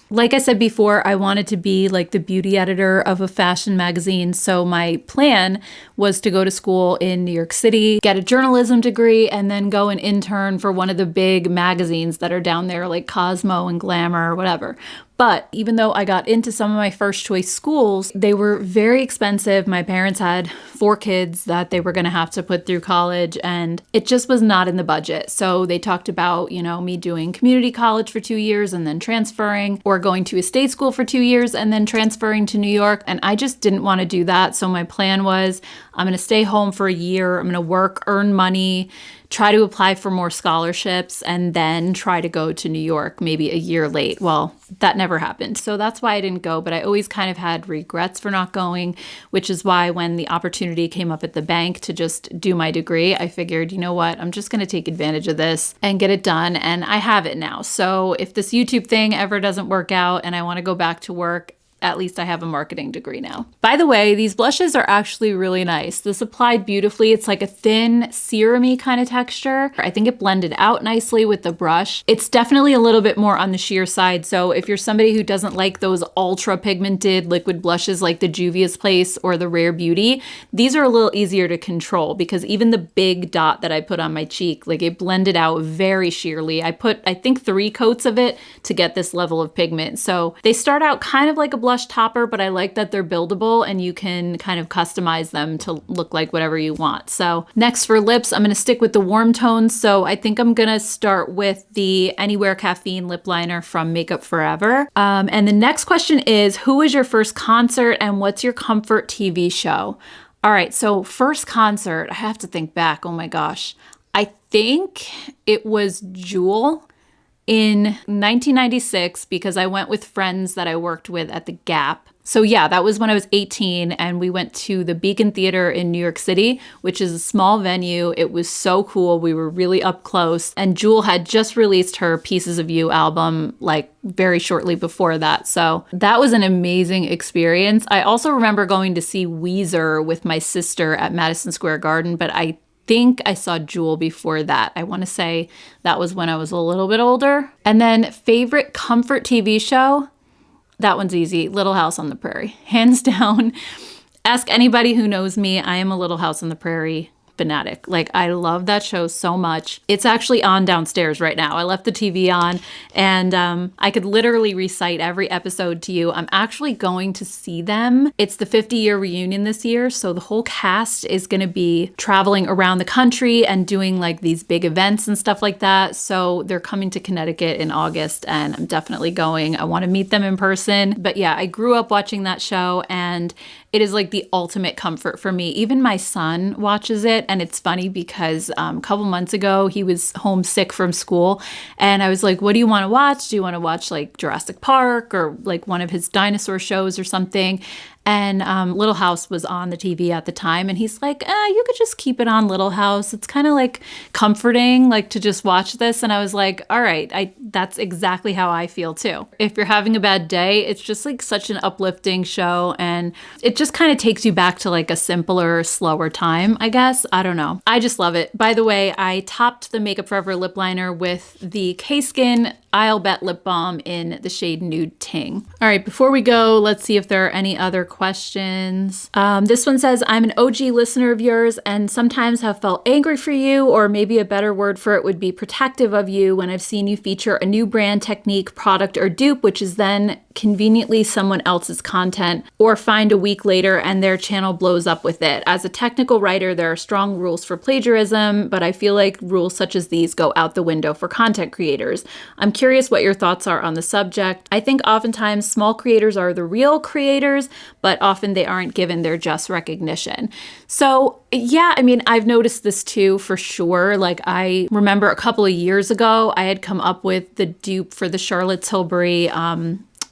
Like I said before, I wanted to be like the beauty editor of a fashion magazine, so my plan was to go to school in New York City, get a journalism degree, and then go and intern for one of the big magazines that are down there, like Cosmo and Glamour or whatever. But even though I got into some of my first choice schools, they were very expensive. My parents had 4 kids that they were going to have to put through college, and it just was not in the budget. So they talked about, you know, me doing community college for 2 years and then transferring, or going to a state school for 2 years and then transferring to New York. And I just didn't want to do that. So my plan was I'm gonna stay home for a year. I'm gonna work, earn money, try to apply for more scholarships, and then try to go to New York maybe a year late. Well, that never happened. So that's why I didn't go, but I always kind of had regrets for not going, which is why when the opportunity came up at the bank to just do my degree, I figured, you know what, I'm just gonna take advantage of this and get it done, and I have it now. So if this YouTube thing ever doesn't work out and I wanna go back to work, at least I have a marketing degree now. By the way, these blushes are actually really nice. This applied beautifully. It's like a thin, serum-y kind of texture. I think it blended out nicely with the brush. It's definitely a little bit more on the sheer side, so if you're somebody who doesn't like those ultra pigmented liquid blushes like the Juvia's Place or the Rare Beauty, these are a little easier to control because even the big dot that I put on my cheek, like it blended out very sheerly. I put, I think, 3 coats of it to get this level of pigment. So they start out kind of like a blush topper, but I like that they're buildable and you can kind of customize them to look like whatever you want. So next for lips, I'm going to stick with the warm tones. So I think I'm going to start with the Anywhere Caffeine lip liner from Makeup Forever. And the next question is, who was your first concert and what's your comfort TV show? All right, so first concert, I have to think back. Oh my gosh. I think it was Jewel in 1996 because I went with friends that I worked with at the Gap. So yeah, that was when I was 18 and we went to the Beacon Theater in New York City, which is a small venue. It was so cool. We were really up close, and Jewel had just released her Pieces of You album like very shortly before that. So that was an amazing experience. I also remember going to see Weezer with my sister at Madison Square Garden, but I think I saw Jewel before that. I want to say that was when I was a little bit older. And then favorite comfort TV show? That one's easy. Little House on the Prairie. Hands down. Ask anybody who knows me. I am a Little House on the Prairie fanatic. Like, I love that show so much. It's actually on downstairs right now. I left the TV on and I could literally recite every episode to you. I'm actually going to see them. It's the 50-year reunion this year, so the whole cast is going to be traveling around the country and doing like these big events and stuff like that. So they're coming to Connecticut in August and I'm definitely going. I want to meet them in person. But yeah, I grew up watching that show and it is like the ultimate comfort for me. Even my son watches it. And it's funny because a couple months ago, he was homesick from school. And I was like, what do you want to watch? Do you want to watch like Jurassic Park or like one of his dinosaur shows or something? And Little House was on the TV at the time. And he's like, you could just keep it on Little House. It's kind of like comforting, like to just watch this. And I was like, all right, that's exactly how I feel too. If you're having a bad day, it's just like such an uplifting show. And it just kind of takes you back to like a simpler, slower time, I guess. I don't know. I just love it. By the way, I topped the Makeup Forever lip liner with the K-Skin I'll Bet lip balm in the shade Nude Ting. All right, before we go, let's see if there are any other questions. This one says, I'm an OG listener of yours and sometimes have felt angry for you, or maybe a better word for it would be protective of you when I've seen you feature a new brand, technique, product, or dupe, which is then conveniently someone else's content, or find a week later and their channel blows up with it. As a technical writer, there are strong rules for plagiarism, but I feel like rules such as these go out the window for content creators. I'm curious what your thoughts are on the subject. I think oftentimes small creators are the real creators, but often they aren't given their just recognition. So yeah, I mean, I've noticed this too, for sure. Like, I remember a couple of years ago, I had come up with the dupe for the Charlotte Tilbury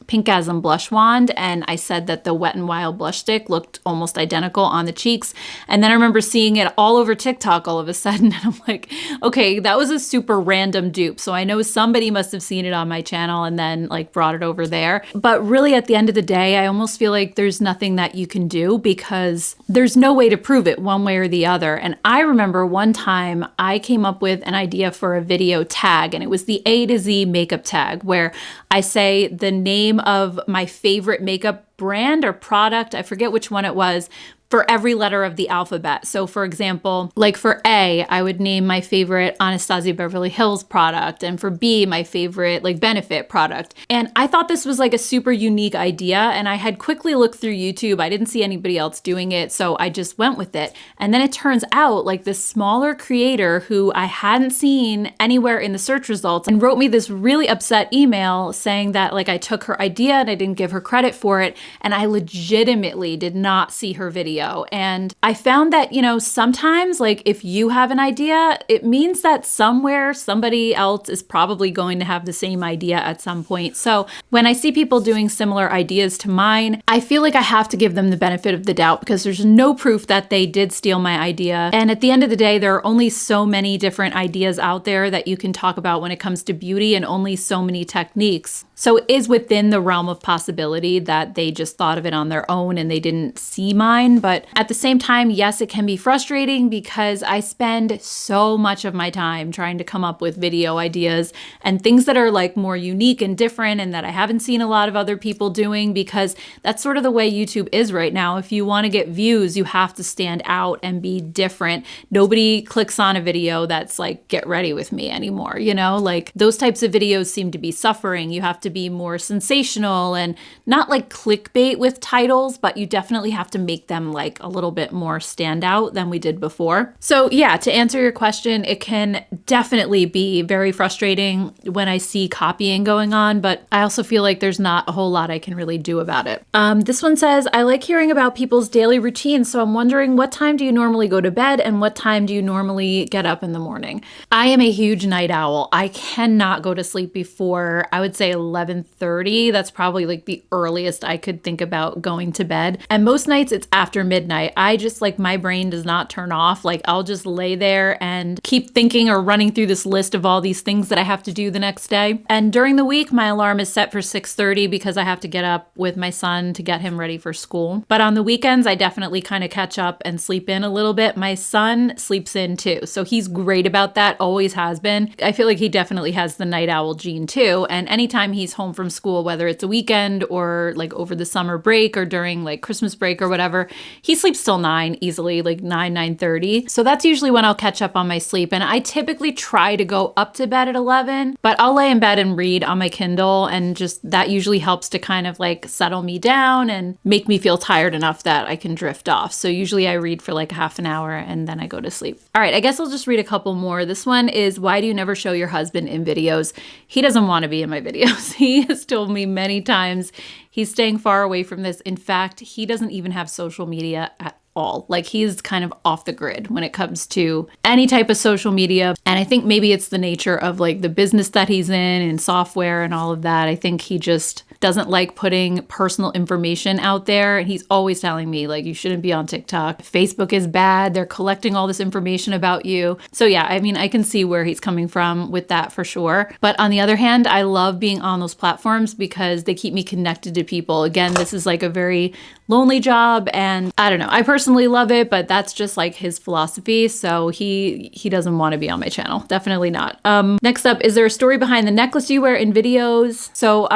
Pinkasm blush wand, and I said that the Wet n Wild blush stick looked almost identical on the cheeks. And then I remember seeing it all over TikTok all of a sudden, and I'm like, okay, that was a super random dupe. So I know somebody must have seen it on my channel and then like brought it over there. But really, at the end of the day, I almost feel like there's nothing that you can do because there's no way to prove it one way or the other. And I remember one time I came up with an idea for a video tag, and it was the A to Z makeup tag, where I say the name of my favorite makeup brand or product, I forget which one it was, for every letter of the alphabet. So for example, like for A, I would name my favorite Anastasia Beverly Hills product, and for B, my favorite like Benefit product. And I thought this was like a super unique idea, and I had quickly looked through YouTube. I didn't see anybody else doing it, so I just went with it. And then it turns out like this smaller creator who I hadn't seen anywhere in the search results and wrote me this really upset email saying that like I took her idea and I didn't give her credit for it, and I legitimately did not see her video. video. And I found that, you know, sometimes like if you have an idea, it means that somewhere somebody else is probably going to have the same idea at some point. So when I see people doing similar ideas to mine, I feel like I have to give them the benefit of the doubt because there's no proof that they did steal my idea. And at the end of the day, there are only so many different ideas out there that you can talk about when it comes to beauty, and only so many techniques. So it is within the realm of possibility that they just thought of it on their own and they didn't see mine. But at the same time, yes, it can be frustrating because I spend so much of my time trying to come up with video ideas and things that are like more unique and different and that I haven't seen a lot of other people doing, because that's sort of the way YouTube is right now. If you want to get views, you have to stand out and be different. Nobody clicks on a video that's like, get ready with me anymore, you know? Like those types of videos seem to be suffering. You have to be more sensational and not like clickbait with titles, but you definitely have to make them like a little bit more stand out than we did before. So yeah, to answer your question, it can definitely be very frustrating when I see copying going on, but I also feel like there's not a whole lot I can really do about it. This one says, I like hearing about people's daily routines, so I'm wondering, what time do you normally go to bed and what time do you normally get up in the morning? I am a huge night owl. I cannot go to sleep before, I would say 11:30. That's probably like the earliest I could think about going to bed. And most nights it's after midnight. I just like, my brain does not turn off. Like I'll just lay there and keep thinking or running through this list of all these things that I have to do the next day. And during the week, my alarm is set for 6:30 because I have to get up with my son to get him ready for school. But on the weekends, I definitely kind of catch up and sleep in a little bit. My son sleeps in too, so he's great about that, always has been. I feel like he definitely has the night owl gene too. And anytime he's home from school, whether it's a weekend or like over the summer break or during like Christmas break or whatever, he sleeps till 9 easily, like 9:30. So that's usually when I'll catch up on my sleep. And I typically try to go up to bed at 11, but I'll lay in bed and read on my Kindle, and just that usually helps to kind of like settle me down and make me feel tired enough that I can drift off. So usually I read for like half an hour and then I go to sleep. All right, I guess I'll just read a couple more. This one is, why do you never show your husband in videos? He doesn't want to be in my videos. He has told me many times he's staying far away from this. In fact, he doesn't even have social media at all. Like he's kind of off the grid when it comes to any type of social media. And I think maybe it's the nature of like the business that he's in and software and all of that. I think he just doesn't like putting personal information out there. And he's always telling me like, you shouldn't be on TikTok. Facebook is bad. They're collecting all this information about you. So yeah, I mean, I can see where he's coming from with that for sure. But on the other hand, I love being on those platforms because they keep me connected to people. Again, this is like a very lonely job, and I don't know, I personally love it, but that's just like his philosophy. So he doesn't want to be on my channel. Definitely not. Next up, is there a story behind the necklace you wear in videos? So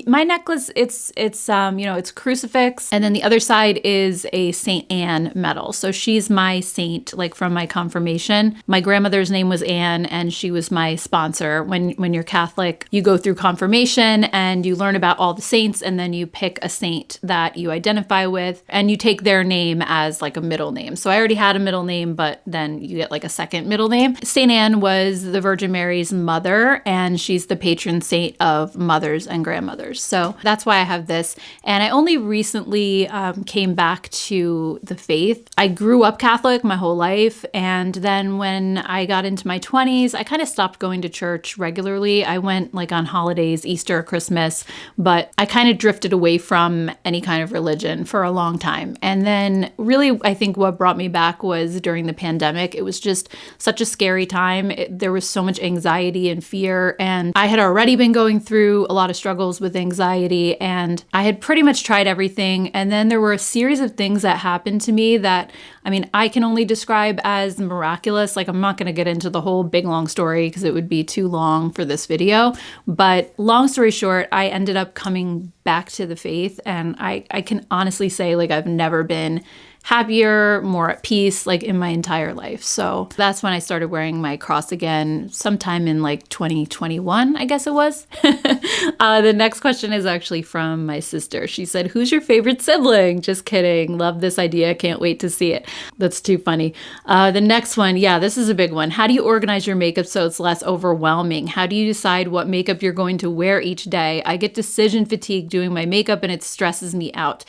my necklace, it's you know, it's crucifix, and then the other side is a Saint Anne medal. So she's my saint, like from my confirmation. My grandmother's name was Anne, and she was my sponsor. When you're Catholic, you go through confirmation and you learn about all the saints, and then you pick a saint that you identify with, and you take their name as like a middle name. So I already had a middle name, but then you get like a second middle name. Saint Anne was the Virgin Mary's mother, and she's the patron saint of mothers and grandmothers. So that's why I have this. And I only recently came back to the faith. I grew up Catholic my whole life, and then when I got into my 20s, I kind of stopped going to church regularly. I went like on holidays, Easter, Christmas, but I kind of drifted away from any kind of religion for a long time. And then really, I think what brought me back was during the pandemic. It was just such a scary time. There was so much anxiety and fear, and I had already been going through a lot of struggles with anxiety, and I had pretty much tried everything. And then there were a series of things that happened to me that, I mean, I can only describe as miraculous. Like, I'm not going to get into the whole big long story because it would be too long for this video. But long story short, I ended up coming back to the faith, and I can honestly say, like, I've never been happier, more at peace, like in my entire life. So that's when I started wearing my cross again, sometime in like 2021, I guess it was. The next question is actually from my sister. She said, who's your favorite sibling? Just kidding. Love this idea. Can't wait to see it. That's too funny. The next one, yeah, this is a big one. How do you organize your makeup so it's less overwhelming? How do you decide what makeup you're going to wear each day? I get decision fatigue doing my makeup and it stresses me out.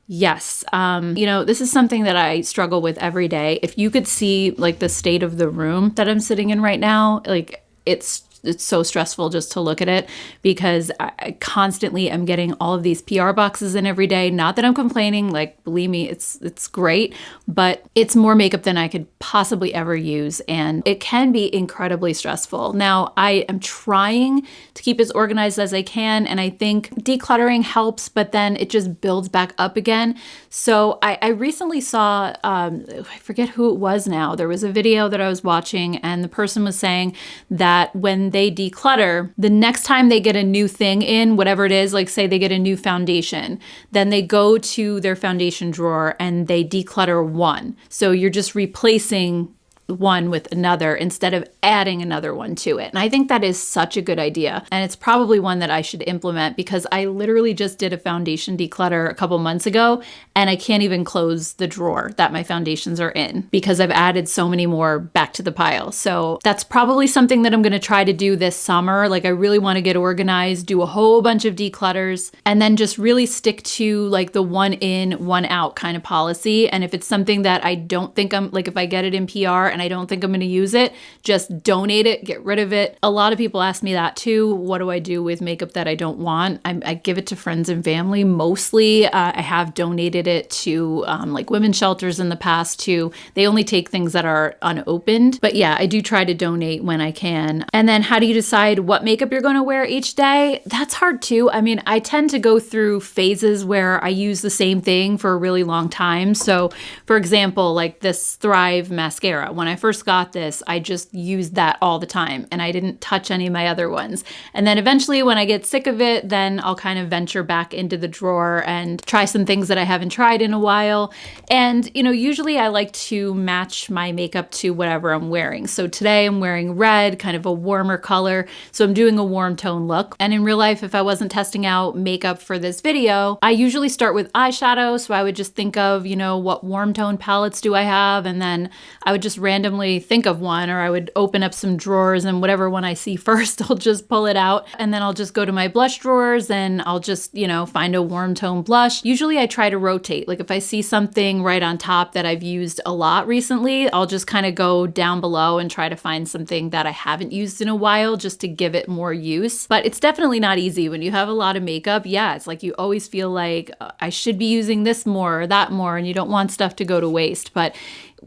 Yes. You know, this is something that I struggle with every day. If you could see like the state of the room that I'm sitting in right now, like it's so stressful just to look at it, because I constantly am getting all of these PR boxes in every day. Not that I'm complaining, like, believe me, it's great, but it's more makeup than I could possibly ever use, and it can be incredibly stressful. Now, I am trying to keep as organized as I can, and I think decluttering helps, but then it just builds back up again. So I recently saw, I forget who it was now, there was a video that I was watching, and the person was saying that when they declutter, the next time they get a new thing in, whatever it is, like say they get a new foundation, then they go to their foundation drawer and they declutter one. So you're just replacing one with another instead of adding another one to it. And I think that is such a good idea. And it's probably one that I should implement, because I literally just did a foundation declutter a couple months ago, and I can't even close the drawer that my foundations are in because I've added so many more back to the pile. So that's probably something that I'm going to try to do this summer. Like, I really want to get organized, do a whole bunch of declutters, and then just really stick to like the one in, one out kind of policy. And if it's something that I don't think I'm like, if I get it in PR and I don't think I'm going to use it, just donate it, get rid of it. A lot of people ask me that too. What do I do with makeup that I don't want? I give it to friends and family mostly. I have donated it to like women's shelters in the past too. They only take things that are unopened. But yeah, I do try to donate when I can. And then how do you decide what makeup you're going to wear each day? That's hard too. I mean, I tend to go through phases where I use the same thing for a really long time. So for example, like this Thrive mascara, when I first got this, I just used that all the time and I didn't touch any of my other ones. And then eventually when I get sick of it, then I'll kind of venture back into the drawer and try some things that I haven't tried in a while. And, you know, usually I like to match my makeup to whatever I'm wearing. So today I'm wearing red, kind of a warmer color. So I'm doing a warm tone look. And in real life, if I wasn't testing out makeup for this video, I usually start with eyeshadow. So I would just think of, you know, what warm tone palettes do I have? And then I would just randomly think of one, or I would open up some drawers and whatever one I see first, I'll just pull it out. And then I'll just go to my blush drawers and I'll just, you know, find a warm tone blush. Usually I try to rotate. Like if I see something right on top that I've used a lot recently, I'll just kind of go down below and try to find something that I haven't used in a while just to give it more use. But it's definitely not easy when you have a lot of makeup. Yeah, it's like you always feel like I should be using this more or that more, and you don't want stuff to go to waste. But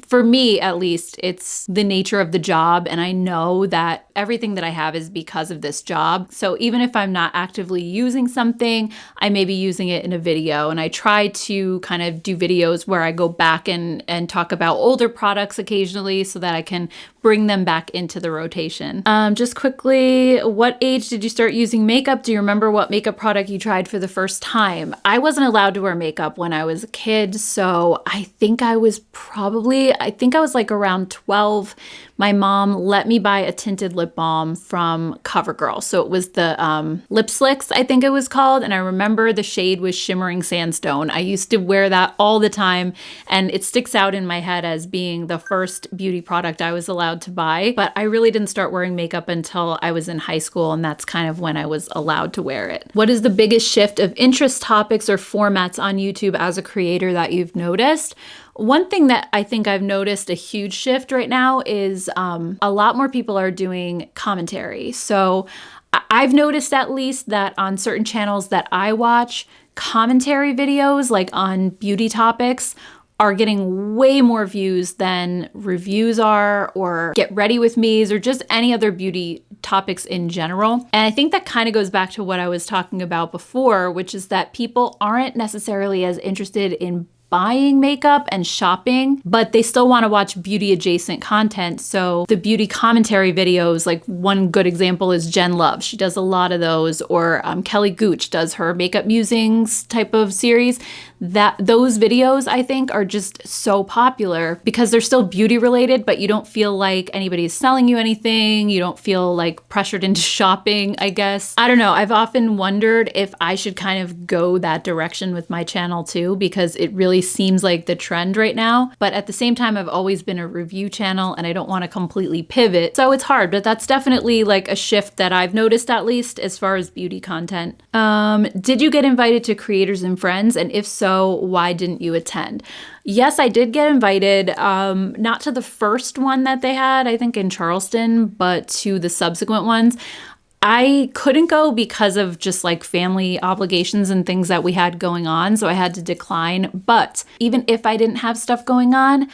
for me, at least, it's the nature of the job, and I know that everything that I have is because of this job. So even if I'm not actively using something, I may be using it in a video, and I try to kind of do videos where I go back and talk about older products occasionally so that I can bring them back into the rotation. Just quickly, what age did you start using makeup? Do you remember what makeup product you tried for the first time? I wasn't allowed to wear makeup when I was a kid, so I think I was like around 12. My mom let me buy a tinted lip balm from CoverGirl. So it was the Lip Slicks, I think it was called. And I remember the shade was Shimmering Sandstone. I used to wear that all the time, and it sticks out in my head as being the first beauty product I was allowed to buy. But I really didn't start wearing makeup until I was in high school, and that's kind of when I was allowed to wear it. What is the biggest shift of interest, topics, or formats on YouTube as a creator that you've noticed? One thing that I think I've noticed a huge shift right now is a lot more people are doing commentary. So I've noticed at least that on certain channels that I watch, commentary videos like on beauty topics are getting way more views than reviews are, or get ready with me's, or just any other beauty topics in general. And I think that kind of goes back to what I was talking about before, which is that people aren't necessarily as interested in buying makeup and shopping, but they still want to watch beauty adjacent content. So the beauty commentary videos, like one good example is Jen Love. She does a lot of those, or Kelly Gooch does her makeup musings type of series. Those videos, I think, are just so popular because they're still beauty related, but you don't feel like anybody's selling you anything. You don't feel like pressured into shopping, I guess. I don't know. I've often wondered if I should kind of go that direction with my channel too, because it really seems like the trend right now. But at the same time, I've always been a review channel and I don't want to completely pivot. So it's hard, but that's definitely like a shift that I've noticed, at least as far as beauty content. Did you get invited to Creators and Friends? And if so, so why didn't you attend? Yes, I did get invited, not to the first one that they had, I think in Charleston, but to the subsequent ones. I couldn't go because of just like family obligations and things that we had going on, so I had to decline. But even if I didn't have stuff going on,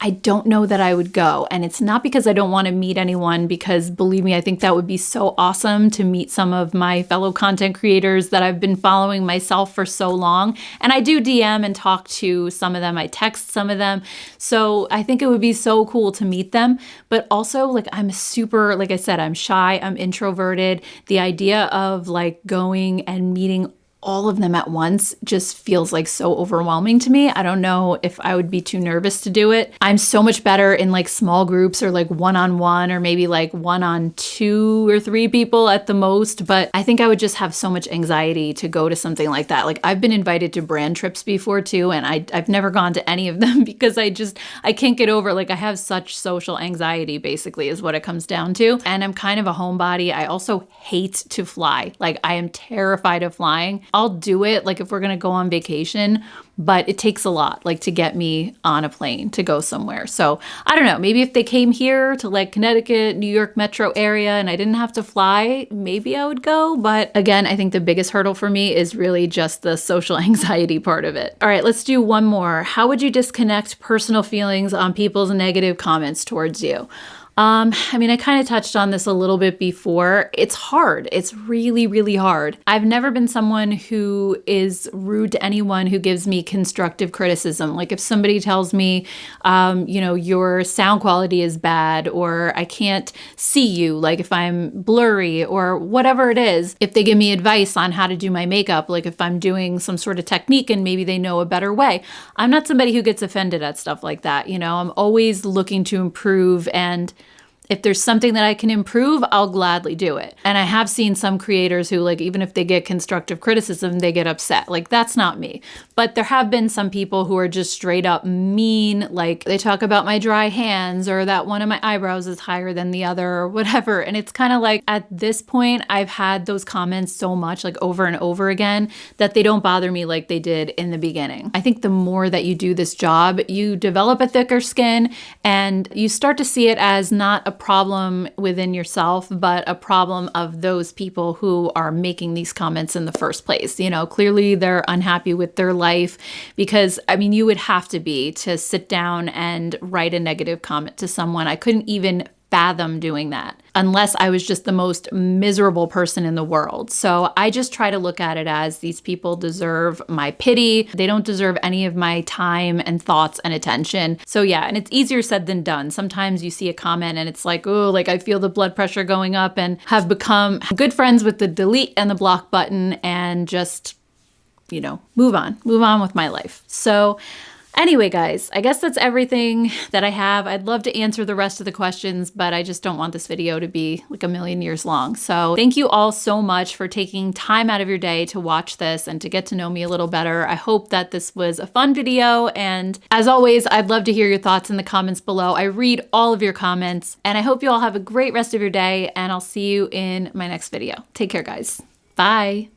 I don't know that I would go. And it's not because I don't want to meet anyone, because believe me, I think that would be so awesome to meet some of my fellow content creators that I've been following myself for so long. And I do DM and talk to some of them. I text some of them. So I think it would be so cool to meet them. But also, like, I'm super, like I said, I'm shy, I'm introverted. The idea of like going and meeting all of them at once just feels like so overwhelming to me. I don't know if I would be too nervous to do it. I'm so much better in like small groups or like one-on-one or maybe like one-on 2 or 3 people at the most. But I think I would just have so much anxiety to go to something like that. Like I've been invited to brand trips before too, and I've never gone to any of them because I can't get over, like I have such social anxiety basically is what it comes down to. And I'm kind of a homebody. I also hate to fly. Like I am terrified of flying. I'll do it like if we're gonna go on vacation, but it takes a lot like to get me on a plane to go somewhere. So I don't know, maybe if they came here to like Connecticut, New York metro area and I didn't have to fly, maybe I would go. But again, I think the biggest hurdle for me is really just the social anxiety part of it. All right, let's do one more. How would you disconnect personal feelings on people's negative comments towards you? I mean, I kind of touched on this a little bit before. It's hard. It's really, really hard. I've never been someone who is rude to anyone who gives me constructive criticism. Like if somebody tells me, you know, your sound quality is bad, or I can't see you, like if I'm blurry or whatever it is, if they give me advice on how to do my makeup, like if I'm doing some sort of technique and maybe they know a better way, I'm not somebody who gets offended at stuff like that. You know, I'm always looking to improve, and if there's something that I can improve, I'll gladly do it. And I have seen some creators who, like, even if they get constructive criticism, they get upset. Like, that's not me. But there have been some people who are just straight up mean, like they talk about my dry hands or that one of my eyebrows is higher than the other or whatever. And it's kind of like, at this point, I've had those comments so much, like over and over again, that they don't bother me like they did in the beginning. I think the more that you do this job, you develop a thicker skin and you start to see it as not a problem within yourself, but a problem of those people who are making these comments in the first place. You know, clearly they're unhappy with their life, because I mean, you would have to be to sit down and write a negative comment to someone. I couldn't even fathom doing that unless I was just the most miserable person in the world. So I just try to look at it as these people deserve my pity. They don't deserve any of my time and thoughts and attention. So yeah, and it's easier said than done. Sometimes you see a comment and it's like, oh, like I feel the blood pressure going up, and have become good friends with the delete and the block button and just, you know, move on with my life. So anyway, guys, I guess that's everything that I have. I'd love to answer the rest of the questions, but I just don't want this video to be like a million years long. So thank you all so much for taking time out of your day to watch this and to get to know me a little better. I hope that this was a fun video. And as always, I'd love to hear your thoughts in the comments below. I read all of your comments, and I hope you all have a great rest of your day, and I'll see you in my next video. Take care, guys. Bye.